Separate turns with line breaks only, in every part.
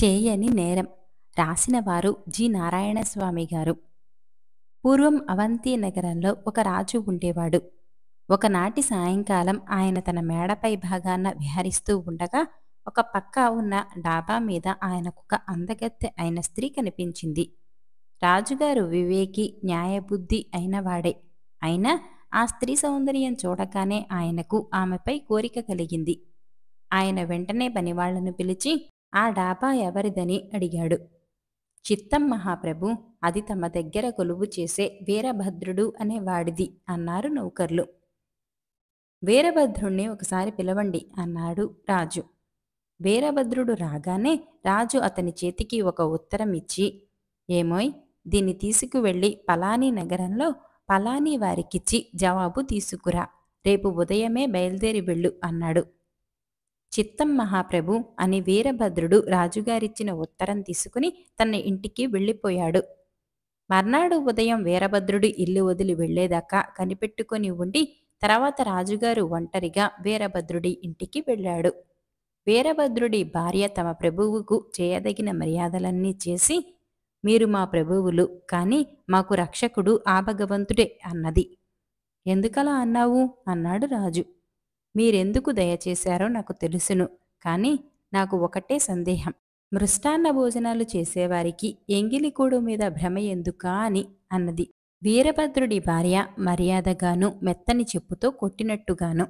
చేయని నేరం. రాసినవారు జి. నారాయణస్వామి గారు. పూర్వం అవంతి నగరంలో ఒక రాజు ఉండేవాడు. ఒకనాటి సాయంకాలం ఆయన తన మేడపై భాగాన విహరిస్తూ ఉండగా ఒక పక్క ఉన్న డాబా మీద ఆయనకొక అందగత్తె అయిన స్త్రీ కనిపించింది. రాజుగారు వివేకి, న్యాయబుద్ధి అయినవాడే. అయినా ఆ స్త్రీ సౌందర్యం చూడగానే ఆయనకు ఆమెపై కోరిక కలిగింది. ఆయన వెంటనే పనివాళ్లను పిలిచి ఆ డాబా ఎవరిదని అడిగాడు. చిత్తం మహాప్రభు, అది తమ దగ్గర కొలువు చేసే వీరభద్రుడు అనేవాడిది అన్నారు నౌకర్లు. వీరభద్రుణ్ణి ఒకసారి పిలవండి అన్నాడు రాజు. వీరభద్రుడు రాగానే రాజు అతని చేతికి ఒక ఉత్తరం ఇచ్చి, ఏమోయ్, దీన్ని తీసుకువెళ్ళి పలానీ నగరంలో పలానీ వారికిచ్చి జవాబు తీసుకురా, రేపు ఉదయమే బయలుదేరి వెళ్ళు అన్నాడు. చిత్తం మహాప్రభు అని వీరభద్రుడు రాజుగారిచ్చిన ఉత్తరం తీసుకుని తన ఇంటికి వెళ్ళిపోయాడు. మర్నాడు ఉదయం వీరభద్రుడు ఇల్లు వదిలి వెళ్లేదాకా కనిపెట్టుకొని ఉండి తర్వాత రాజుగారు ఒంటరిగా వీరభద్రుడి ఇంటికి వెళ్ళాడు. వీరభద్రుడి భార్య తమ ప్రభువుకు చేయదగిన మర్యాదలన్నీ చేసి, మీరు మా ప్రభువులు, కాని మాకు రక్షకుడు ఆ భగవంతుడే అన్నది. ఎందుకలా అన్నావు అన్నాడు రాజు. మీరెందుకు దయచేశారో నాకు తెలుసును, కాని నాకు ఒకటే సందేహం. మృష్టాన్న భోజనాలు చేసేవారికి ఎంగిలికూడు మీద భ్రమ ఎందుకా అని అన్నది. వీరభద్రుడి భార్య మర్యాదగాను మెత్తని చెప్పుతో కొట్టినట్టుగాను.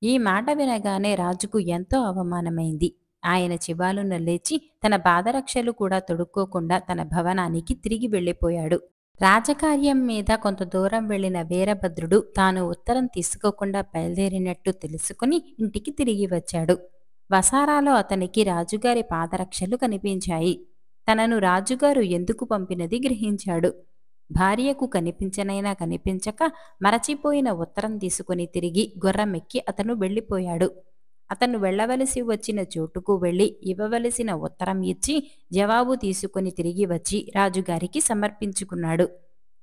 ఈ మాట వినగానే రాజుకు ఎంతో అవమానమైంది. ఆయన చివాలున లేచి తన బాధరక్షలు కూడా తొడుక్కోకుండా తన భవనానికి తిరిగి వెళ్ళిపోయాడు. రాజకార్యం మీద కొంత దూరం వెళ్లిన వీరభద్రుడు తాను ఉత్తరం తీసుకోకుండా బయలుదేరినట్టు తెలుసుకుని ఇంటికి తిరిగి వచ్చాడు. వసారాలో అతనికి రాజుగారి పాదరక్షలు కనిపించాయి. తనను రాజుగారు ఎందుకు పంపినది గ్రహించాడు. భార్యకు కనిపించనైనా కనిపించక మరచిపోయిన ఉత్తరం తీసుకుని తిరిగి గుర్రమెక్కి అతను వెళ్ళిపోయాడు. అతను వెళ్లవలసి వచ్చిన చోటుకు వెళ్లి ఇవ్వవలసిన ఉత్తరం ఇచ్చి జవాబు తీసుకుని తిరిగి వచ్చి రాజుగారికి సమర్పించుకున్నాడు.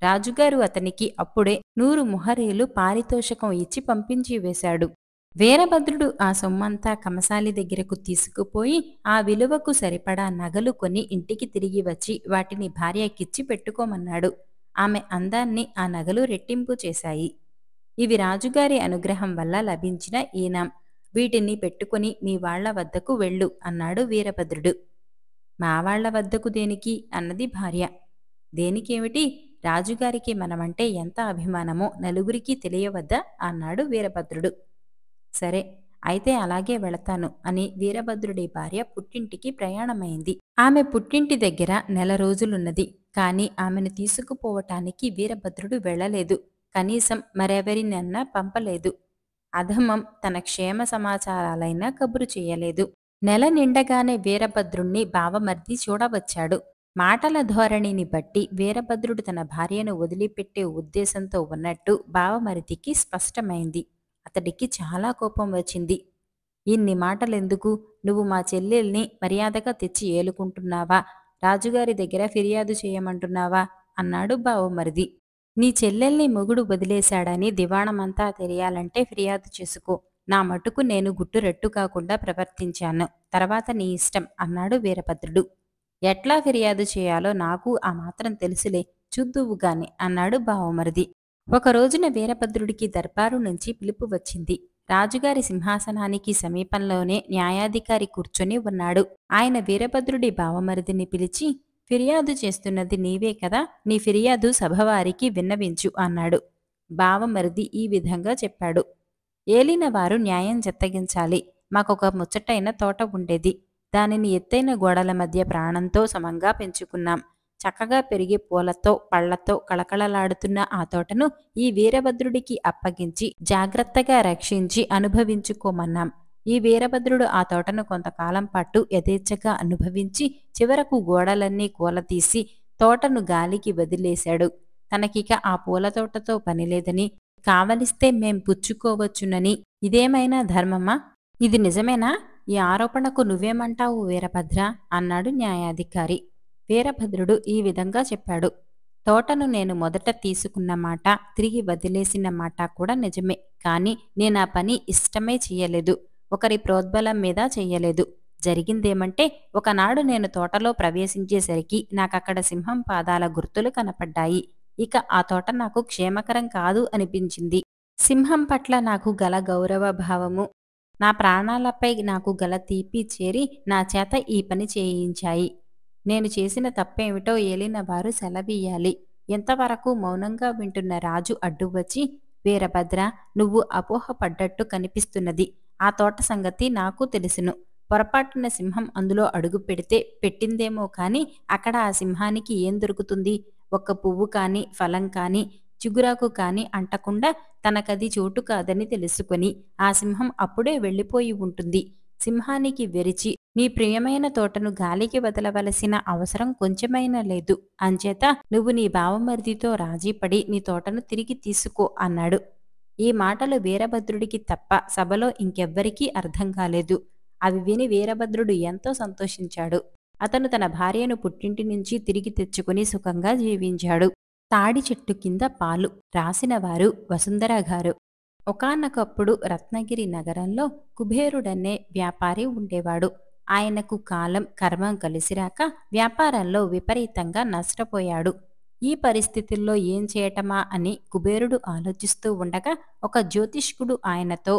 రాజుగారు అతనికి అప్పుడే 100 ముహరీలు పారితోషకం ఇచ్చి పంపించి వేశాడు. వీరభద్రుడు ఆ సొమ్మంతా కమసాలి దగ్గరకు తీసుకుపోయి ఆ విలువకు సరిపడా నగలు కొని ఇంటికి తిరిగి వచ్చి వాటిని భార్యకిచ్చి పెట్టుకోమన్నాడు. ఆమె అందాన్ని ఆ నగలు రెట్టింపు చేశాయి. ఇవి రాజుగారి అనుగ్రహం వల్ల లభించిన ఈనాం. వీటిని పెట్టుకుని మీ వాళ్ల వద్దకు వెళ్ళు అన్నాడు వీరభద్రుడు. మా వాళ్ల వద్దకు దేనికి అన్నది భార్య. దేనికేమిటి, రాజుగారికి మనమంటే ఎంత అభిమానమో నలుగురికి తెలియవద్దా అన్నాడు వీరభద్రుడు. సరే, అయితే అలాగే వెళతాను అని వీరభద్రుడి భార్య పుట్టింటికి ప్రయాణమైంది. ఆమె పుట్టింటి దగ్గర 1 నెల రోజులున్నది. కాని ఆమెను తీసుకుపోవటానికి వీరభద్రుడు వెళ్ళలేదు. కనీసం మరెవరినన్నా పంపలేదు. అధమం తన క్షేమ సమాచారాలైనా కబురు చేయలేదు. 1 నెల నిండగానే వీరభద్రుణ్ణి బావమర్ది చూడవచ్చాడు. మాటల ధోరణిని బట్టి వీరభద్రుడు తన భార్యను వదిలిపెట్టే ఉద్దేశంతో ఉన్నట్టు బావమరిదికి స్పష్టమైంది. అతడికి చాలా కోపం వచ్చింది. ఇన్ని మాటలెందుకు? నువ్వు మా చెల్లెల్ని మర్యాదగా తెచ్చి ఏలుకుంటున్నావా, రాజుగారి దగ్గర ఫిర్యాదు చేయమంటున్నావా అన్నాడు బావమరిది. నీ చెల్లెల్ని మొగుడు వదిలేశాడని దివాణమంతా తెలియాలంటే ఫిర్యాదు చేసుకో. నా మటుకు నేను గుట్టురట్టు కాకుండా ప్రవర్తించాను. తర్వాత నీ ఇష్టం అన్నాడు వీరభద్రుడు. ఎట్లా ఫిర్యాదు చేయాలో నాకు ఆ మాత్రం తెలుసులే, చూద్దువుగాని అన్నాడు బావమరిది. ఒక రోజున వీరభద్రుడికి దర్బారు నుంచి పిలుపు వచ్చింది. రాజుగారి సింహాసనానికి సమీపంలోనే న్యాయాధికారి కూర్చొని ఉన్నాడు. ఆయన వీరభద్రుడి బావమరిదిని పిలిచి, ఫిర్యాదు చేస్తున్నది నీవే కదా, నీ ఫిర్యాదు సభవారికి విన్నవించు అన్నాడు. బావమరిది ఈ విధంగా చెప్పాడు. ఏలినవారు న్యాయం జత్తగించాలి. మాకొక ముచ్చటైన తోట ఉండేది. దానిని ఎత్తైన గోడల మధ్య ప్రాణంతో సమంగా పెంచుకున్నాం. చక్కగా పెరిగి పూలతో పళ్లతో కళకళలాడుతున్న ఆ తోటను ఈ వీరభద్రుడికి అప్పగించి జాగ్రత్తగా రక్షించి అనుభవించుకోమన్నాం. ఈ వీరభద్రుడు ఆ తోటను కొంతకాలం పాటు యథేచ్ఛగా అనుభవించి చివరకు గోడలన్నీ కూలతీసి తోటను గాలికి వదిలేశాడు. తనకిక ఆ పూలతోటతో పనిలేదని, కావలిస్తే మేం పుచ్చుకోవచ్చునని. ఇదేమైనా ధర్మమా? ఇది నిజమేనా? ఈ ఆరోపణకు నువ్వేమంటావు వీరభద్ర అన్నాడు న్యాయాధికారి. వీరభద్రుడు ఈ విధంగా చెప్పాడు. తోటను నేను మొదట తీసుకున్న మాట, తిరిగి వదిలేసిన మాట కూడా నిజమే. కాని నేనా పని ఇష్టమే చెయ్యలేదు, ఒకరి ప్రోద్బలం మీద చెయ్యలేదు. జరిగిందేమంటే, ఒకనాడు నేను తోటలో ప్రవేశించేసరికి నాకక్కడ సింహం పాదాల గుర్తులు కనపడ్డాయి. ఇక ఆ తోట నాకు క్షేమకరం కాదు అనిపించింది. సింహం పట్ల నాకు గల గౌరవ భావము, నా ప్రాణాలపై నాకు గల తీపి చేరి నా చేత ఈ పని చేయించాయి. నేను చేసిన తప్పేమిటో ఏలినవారు సెలవీయాలి. ఎంతవరకు మౌనంగా వింటున్న రాజు అడ్డువచ్చి, వీరభద్ర, నువ్వు అపోహపడ్డట్టు కనిపిస్తున్నది. ఆ తోట సంగతి నాకు తెలుసును. పొరపాటున సింహం అందులో అడుగు పెడితే పెట్టిందేమో కాని అక్కడ ఆ సింహానికి ఏం దొరుకుతుంది? ఒక్క పువ్వు కాని, ఫలం కాని, చిగురాకు కాని అంటకుండా తనకది చోటు కాదని తెలుసుకొని ఆ సింహం అప్పుడే వెళ్ళిపోయి ఉంటుంది. సింహానికి వెరిచి నీ ప్రియమైన తోటను గాలికి వదలవలసిన అవసరం కొంచెమైనా లేదు. అంచేత నువ్వు నీ బావమరిదితో రాజీపడి నీ తోటను తిరిగి తీసుకో అన్నాడు. ఈ మాటలు వీరభద్రుడికి తప్ప సభలో ఇంకెవ్వరికీ అర్థం కాలేదు. అవి విని వీరభద్రుడు ఎంతో సంతోషించాడు. అతను తన భార్యను పుట్టింటి నుంచి తిరిగి తెచ్చుకుని సుఖంగా జీవించాడు. తాడి చెట్టు కింద పాలు. రాసినవారు వసుంధర గారు. ఒకానొకప్పుడు రత్నగిరి నగరంలో కుబేరుడనే వ్యాపారి ఉండేవాడు. ఆయనకు కాలం కర్మం కలిసిరాక వ్యాపారంలో విపరీతంగా నష్టపోయాడు. ఈ పరిస్థితుల్లో ఏం చేయటమా అని కుబేరుడు ఆలోచిస్తూ ఉండగా ఒక జ్యోతిష్కుడు ఆయనతో,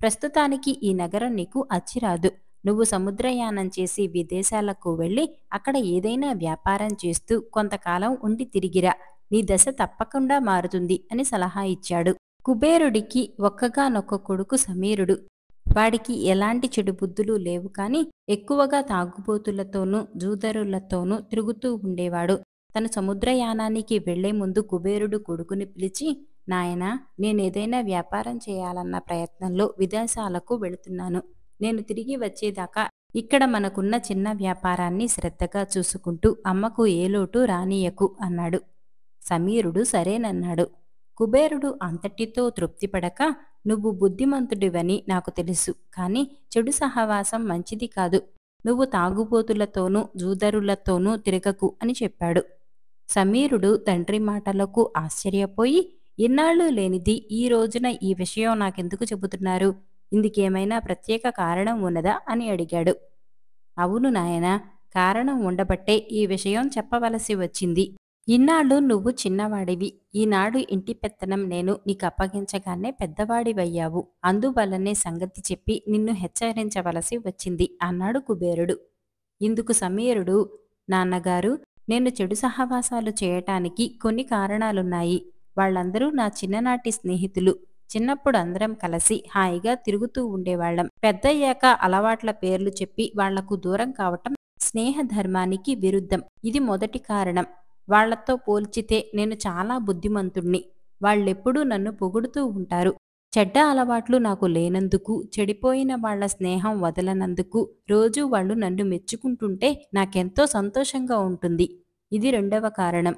ప్రస్తుతానికి ఈ నగరం నీకు అచ్చిరాదు. నువ్వు సముద్రయానం చేసి విదేశాలకు వెళ్ళి అక్కడ ఏదైనా వ్యాపారం చేస్తూ కొంతకాలం ఉండి తిరిగిరా. నీ దశ తప్పకుండా మారుతుంది అని సలహా ఇచ్చాడు. కుబేరుడికి ఒక్కగానొక్క కొడుకు సమీరుడు. వాడికి ఎలాంటి చెడు బుద్ధులు లేవు కాని ఎక్కువగా తాగుబోతులతోనూ జూదరులతోనూ తిరుగుతూ ఉండేవాడు. తను సముద్రయానానికి వెళ్లే ముందు కుబేరుడు కొడుకుని పిలిచి, నాయనా, నేనేదైనా వ్యాపారం చేయాలన్న ప్రయత్నంలో విదేశాలకు వెళుతున్నాను. నేను తిరిగి వచ్చేదాకా ఇక్కడ మనకున్న చిన్న వ్యాపారాన్ని శ్రద్ధగా చూసుకుంటూ అమ్మకు ఏ లోటు రానీయకు అన్నాడు. సమీరుడు సరేనన్నాడు. కుబేరుడు అంతటితో తృప్తిపడక, నువ్వు బుద్ధిమంతుడివని నాకు తెలుసు, కాని చెడు సహవాసం మంచిది కాదు. నువ్వు తాగుబోతులతోనూ జూదరులతోనూ తిరగకు అని చెప్పాడు. సమీరుడు తండ్రి మాటలకు ఆశ్చర్యపోయి, ఇన్నాళ్ళు లేనిది ఈ రోజున ఈ విషయం నాకెందుకు చెబుతున్నారు? ఇందుకేమైనా ప్రత్యేక కారణం ఉన్నదా అని అడిగాడు. అవును నాయనా, కారణం ఉండబట్టే ఈ విషయం చెప్పవలసి వచ్చింది. ఇన్నాళ్ళు నువ్వు చిన్నవాడివి. ఈనాడు ఇంటి పెత్తనం నేను నీకు అప్పగించగానే పెద్దవాడివయ్యావు. అందువల్లనే సంగతి చెప్పి నిన్ను హెచ్చరించవలసి వచ్చింది అన్నాడు కుబేరుడు. ఇందుకు సమీరుడు, నాన్నగారు, నేను చెడు సహవాసాలు చేయటానికి కొన్ని కారణాలున్నాయి. వాళ్ళందరూ నా చిన్ననాటి స్నేహితులు. చిన్నప్పుడు అందరం కలిసి హాయిగా తిరుగుతూ ఉండేవాళ్లం. పెద్దయ్యాక అలవాట్ల పేర్లు చెప్పి వాళ్లకు దూరం కావటం స్నేహధర్మానికి విరుద్ధం. ఇది మొదటి కారణం. వాళ్లతో పోల్చితే నేను చాలా బుద్ధిమంతుణ్ణి. వాళ్ళెప్పుడూ నన్ను పొగుడుతూ ఉంటారు. చెడ్డ అలవాట్లు నాకు లేనందుకు, చెడిపోయిన వాళ్ల స్నేహం వదలనందుకు రోజూ వాళ్ళు నన్ను మెచ్చుకుంటుంటే నాకెంతో సంతోషంగా ఉంటుంది. ఇది రెండవ కారణం.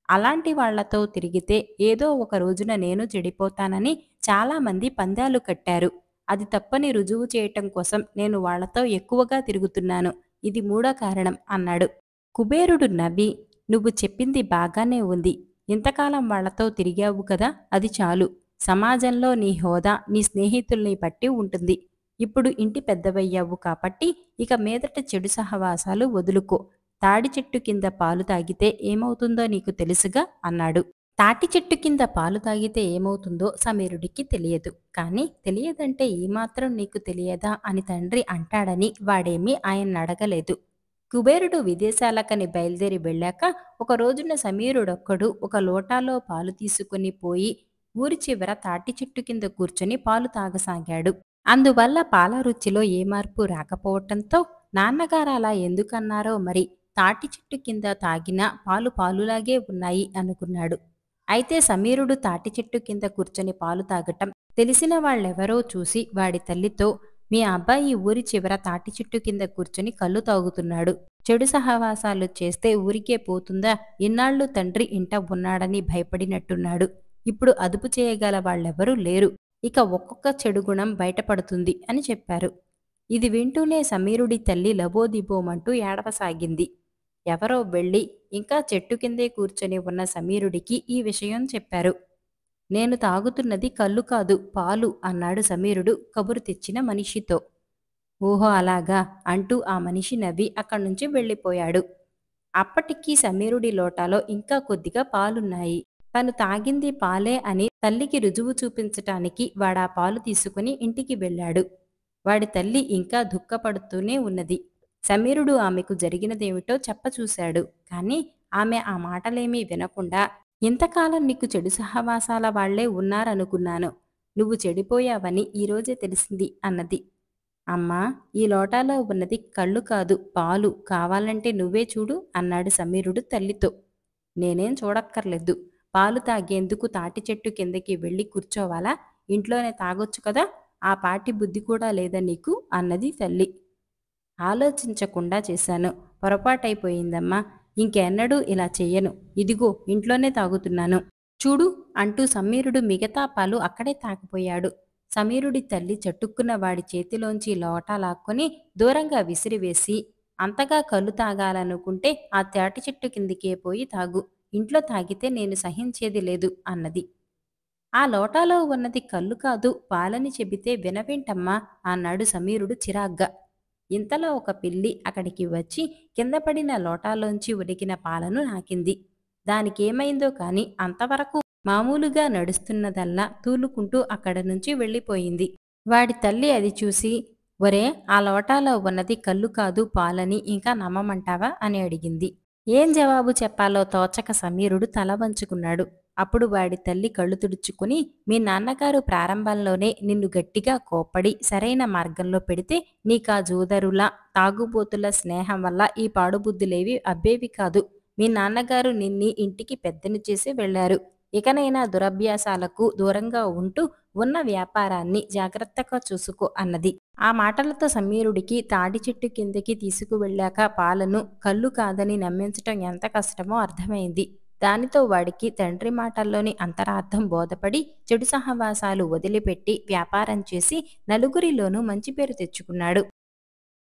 అలాంటి వాళ్లతో తిరిగితే ఏదో ఒక రోజున నేను చెడిపోతానని చాలామంది పందాలు కట్టారు. అది తప్పని రుజువు చేయటం కోసం నేను వాళ్లతో ఎక్కువగా తిరుగుతున్నాను. ఇది మూడో కారణం అన్నాడు. కుబేరుడు నవ్వి, నువ్వు చెప్పింది బాగానే ఉంది. ఇంతకాలం వాళ్లతో తిరిగావు కదా, అది చాలు. సమాజంలో నీ హోదా నీ స్నేహితుల్ని బట్టి ఉంటుంది. ఇప్పుడు ఇంటి పెద్దవయ్యావు కాబట్టి ఇక మీదట చెడు సహవాసాలు వదులుకో. తాడి చెట్టు కింద పాలు తాగితే ఏమవుతుందో నీకు తెలుసుగా అన్నాడు. తాటి చెట్టు కింద పాలు తాగితే ఏమవుతుందో సమీరుడికి తెలియదు. కాని తెలియదంటే ఏమాత్రం నీకు తెలియదా అని తండ్రి అంటాడని వాడేమీ ఆయన్నడగలేదు. కుబేరుడు విదేశాలకని బయలుదేరి వెళ్ళాక ఒక రోజున సమీరుడొక్కడు ఒక లోటాలో పాలు తీసుకుని పోయి ఊరి చివర తాటి చెట్టు కింద కూర్చొని పాలు తాగసాగాడు. అందువల్ల పాల రుచిలో ఏ మార్పు రాకపోవటంతో నాన్నగారు అలా ఎందుకన్నారో మరి, తాటి చెట్టు కింద తాగినా పాలు పాలులాగే ఉన్నాయి అనుకున్నాడు. అయితే సమీరుడు తాటి చెట్టు కింద కూర్చొని పాలు తాగటం తెలిసిన వాళ్ళెవరో చూసి వాడి తల్లితో, మీ అబ్బాయి ఊరి చివర తాటి చెట్టు కింద కూర్చొని కళ్ళు తాగుతున్నాడు. చెడు సహవాసాలు చేస్తే ఊరికే పోతుందా? ఇన్నాళ్ళు తండ్రి ఇంట ఉన్నాడని భయపడినట్టున్నాడు. ఇప్పుడు అదుపు చేయగల వాళ్ళెవరూ లేరు. ఇక ఒక్కొక్క చెడు గుణం బయటపడుతుంది అని చెప్పారు. ఇది వింటూనే సమీరుడి తల్లి లబోదిబోమంటూ ఏడవసాగింది. ఎవరో వెళ్ళి ఇంకా చెట్టు కిందే కూర్చొని ఉన్న సమీరుడికి ఈ విషయం చెప్పారు. నేను తాగుతున్నది కళ్ళు కాదు, పాలు అన్నాడు సమీరుడు కబురు తెచ్చిన మనిషితో. ఓహో అలాగా అంటూ ఆ మనిషి నవ్వి అక్కడి నుంచి వెళ్ళిపోయాడు. అప్పటికి సమీరుడి లోటాలో ఇంకా కొద్దిగా పాలున్నాయి. తను తాగింది పాలే అని తల్లికి రుజువు చూపించటానికి వాడా పాలు తీసుకుని ఇంటికి వెళ్ళాడు. వాడి తల్లి ఇంకా దుఃఖపడుతూనే ఉన్నది. సమీరుడు ఆమెకు జరిగినదేమిటో చెప్పచూశాడు. కాని ఆమె ఆ మాటలేమీ వినకుండా, ఇంతకాలం నీకు చెడు సహవాసాల వాళ్లే ఉన్నారనుకున్నాను. నువ్వు చెడిపోయావని ఈరోజే తెలిసింది అన్నది. అమ్మా, ఈ లోటాలో ఉన్నది కళ్ళు కాదు పాలు, కావాలంటే నువ్వే చూడు అన్నాడు సమీరుడు తల్లితో. నేనేం చూడక్కర్లేదు. పాలు తాగేందుకు తాటి చెట్టు కిందకి వెళ్ళి కూర్చోవాలా? ఇంట్లోనే తాగొచ్చు కదా. ఆ పాటి బుద్ధి కూడా లేదా నీకు అన్నది తల్లి. ఆలోచించకుండా చేశాను. పొరపాటైపోయిందమ్మా. ఇంకెన్నడూ ఇలా చెయ్యను. ఇదిగో ఇంట్లోనే తాగుతున్నాను. చూడు అంటూ సమీరుడు మిగతా పాలు అక్కడే తాగిపోయాడు. సమీరుడి తల్లి చటుక్కున వాడి చేతిలోంచి లోటా లాక్కొని దూరంగా విసిరివేసి, అంతగా కళ్ళు తాగాలనుకుంటే ఆ తాటి చెట్టు కిందికే పోయి తాగు. ఇంట్లో తాగితే నేను సహించేది లేదు అన్నది. ఆ లోటాలో ఉన్నది కళ్ళు కాదు పాలని చెబితే వినవేంటమ్మా అన్నాడు సమీరుడు చిరాగ్గా. ఇంతలో ఒక పిల్లి అక్కడికి వచ్చి కిందపడిన లోటాలోంచి ఉడికిన పాలను నాకింది. దానికేమైందో కాని అంతవరకు మామూలుగా నడుస్తున్నదల్లా తూలుకుంటూ అక్కడ నుంచి వెళ్ళిపోయింది. వాడి తల్లి అది చూసి, ఒరే, ఆ లోటాలో ఉన్నది కళ్ళు కాదు పాలని ఇంకా నమ్మమంటావా అని అడిగింది. ఏం జవాబు చెప్పాలో తోచక సమీరుడు తల వంచుకున్నాడు. అప్పుడు వాడి తల్లి కళ్ళు తుడుచుకుని, మీ నాన్నగారు ప్రారంభంలోనే నిన్ను గట్టిగా కోప్పడి సరైన మార్గంలో పెడితే నీకా జూదరుల తాగుబోతుల స్నేహం వల్ల ఈ పాడుబుద్ధులేవి అబ్బేవి కాదు. మీ నాన్నగారు నిన్ని ఇంటికి పెద్దని చేసి వెళ్లారు. ఇకనైనా దురభ్యాసాలకు దూరంగా ఉంటూ ఉన్న వ్యాపారాన్ని జాగ్రత్తగా చూసుకో అన్నది. ఆ మాటలతో సమీరుడికి తాడి చెట్టు కిందకి తీసుకువెళ్ళాక పాలను కళ్ళు కాదని నమ్మించటం ఎంత కష్టమో అర్థమైంది. దానితో వాడికి తండ్రి మాటల్లోని అంతరార్థం బోధపడి చెడు సహవాసాలు వదిలిపెట్టి వ్యాపారం చేసి నలుగురిలోనూ మంచి పేరు తెచ్చుకున్నాడు.